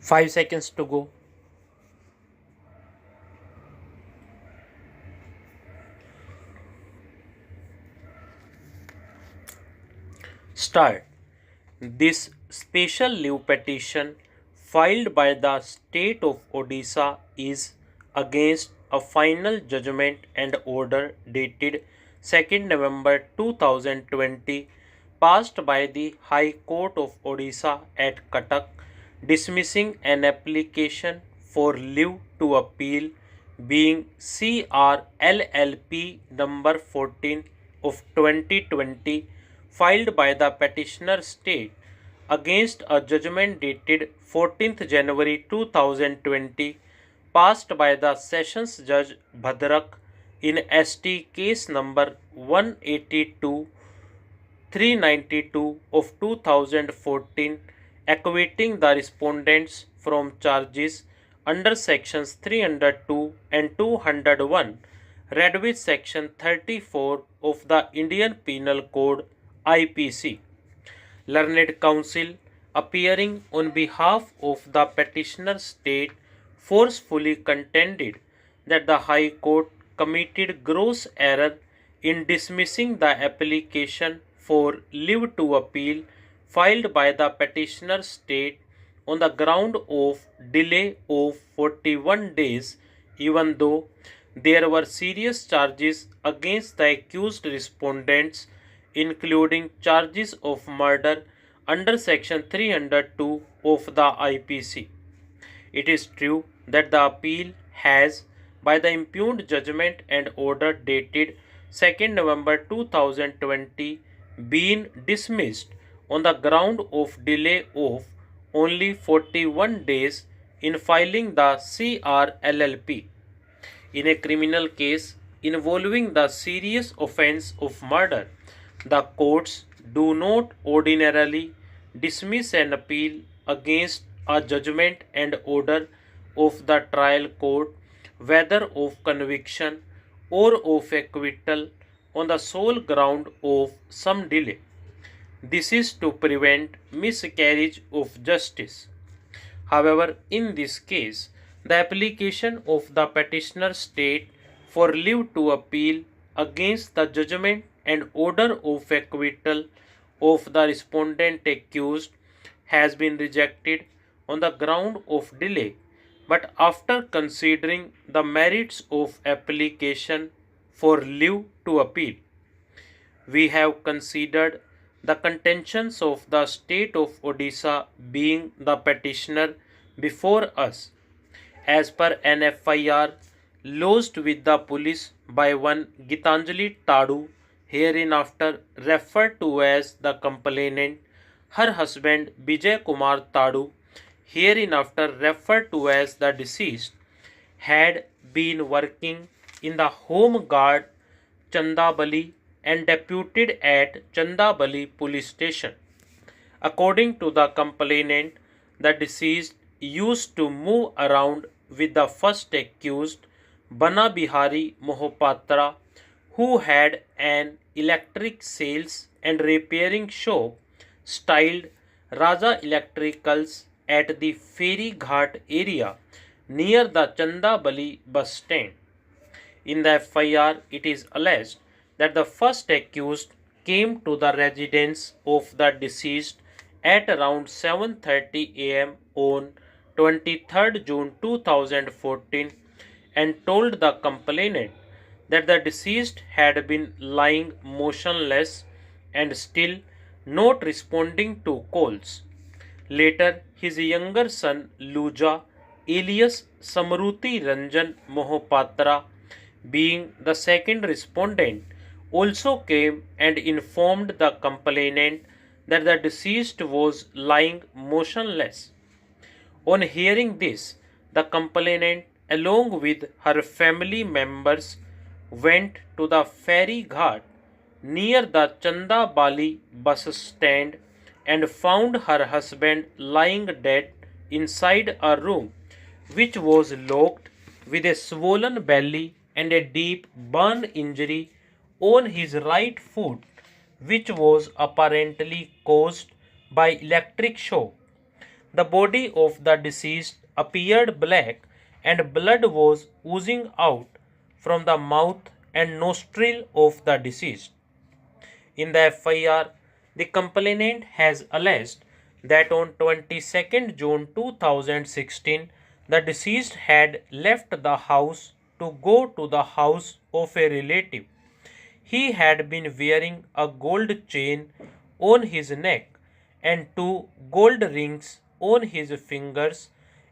5 seconds to go. Start. This special leave petition filed by the state of Odisha is against a final judgment and order dated 2nd November 2020 passed by the High Court of Odisha at Cuttack dismissing an application for leave to appeal being CRLLP number 14 of 2020 filed by the petitioner state against a judgment dated 14th January 2020 passed by the Sessions Judge Bhadrak in ST case number 182 392 of 2014 acquitting the respondents from charges under sections 302 and 201 read with section 34 of the Indian Penal Code IPC. Learned counsel appearing on behalf of the petitioner state forcefully contended that the High Court committed gross error in dismissing the application for leave to appeal filed by the petitioner state on the ground of delay of 41 days even though there were serious charges against the accused respondents including charges of murder under section 302 of the IPC. It is true that the appeal has, by the impugned judgment and order dated 2nd November 2020, been dismissed on the ground of delay of only 41 days in filing the CRLLP. In a criminal case involving the serious offense of murder, the courts do not ordinarily dismiss an appeal against a judgment and order of the trial court, whether of conviction or of acquittal, on the sole ground of some delay. This is to prevent miscarriage of justice. However, in this case, the application of the petitioner state for leave to appeal against the judgment and order of acquittal of the respondent accused has been rejected on the ground of delay, but after considering the merits of application for leave to appeal, we have considered the contentions of the state of Odisha being the petitioner before us. As per an FIR lodged with the police by one Gitanjali Tadu, hereinafter referred to as the complainant, her husband Vijay Kumar Tadu, hereinafter referred to as the deceased, had been working in the Home Guard Chandabali and deputed at Chandabali police station. According to the complainant, the deceased used to move around with the first accused, Bana Bihari Mohapatra, who had an electric sales and repairing shop styled Raja Electricals at the Ferry Ghat area near the Chandabali bus stand. In the FIR, it is alleged that the first accused came to the residence of the deceased at around 7:30 am on 23rd June 2014 and told the complainant that the deceased had been lying motionless and still not responding to calls. Later, his younger son Luja, alias Samruti Ranjan Mohapatra, being the second respondent, also came and informed the complainant that the deceased was lying motionless. On hearing this, the complainant, along with her family members, went to the ferry ghat near the Chandabali bus stand and found her husband lying dead inside a room which was locked with a swollen belly and a deep burn injury on his right foot which was apparently caused by electric shock. The body of the deceased appeared black and blood was oozing out from the mouth and nostril of the deceased. In the FIR, the complainant has alleged that on 22nd June 2016, the deceased had left the house to go to the house of a relative. He had been wearing a gold chain on his neck and two gold rings on his fingers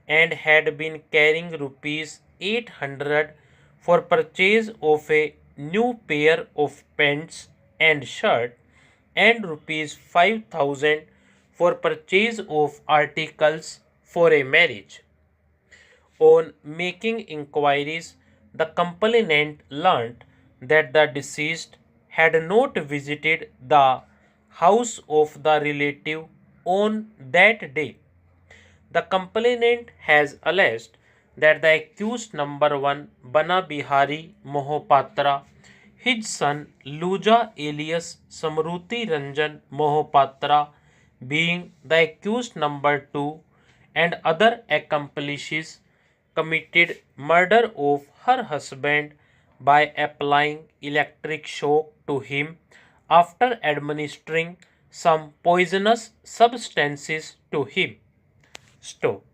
and had been carrying rupees 800 for purchase of a new pair of pants and shirt and rupees 5000 for purchase of articles for a marriage. On making inquiries, the complainant learnt that the deceased had not visited the house of the relative on that day. The complainant has alleged that the accused number 1 Bana Bihari Mohapatra, his son Luja alias Samruti Ranjan Mohapatra, being the accused number 2, and other accomplices committed murder of her husband by applying electric shock to him after administering some poisonous substances to him. Stop.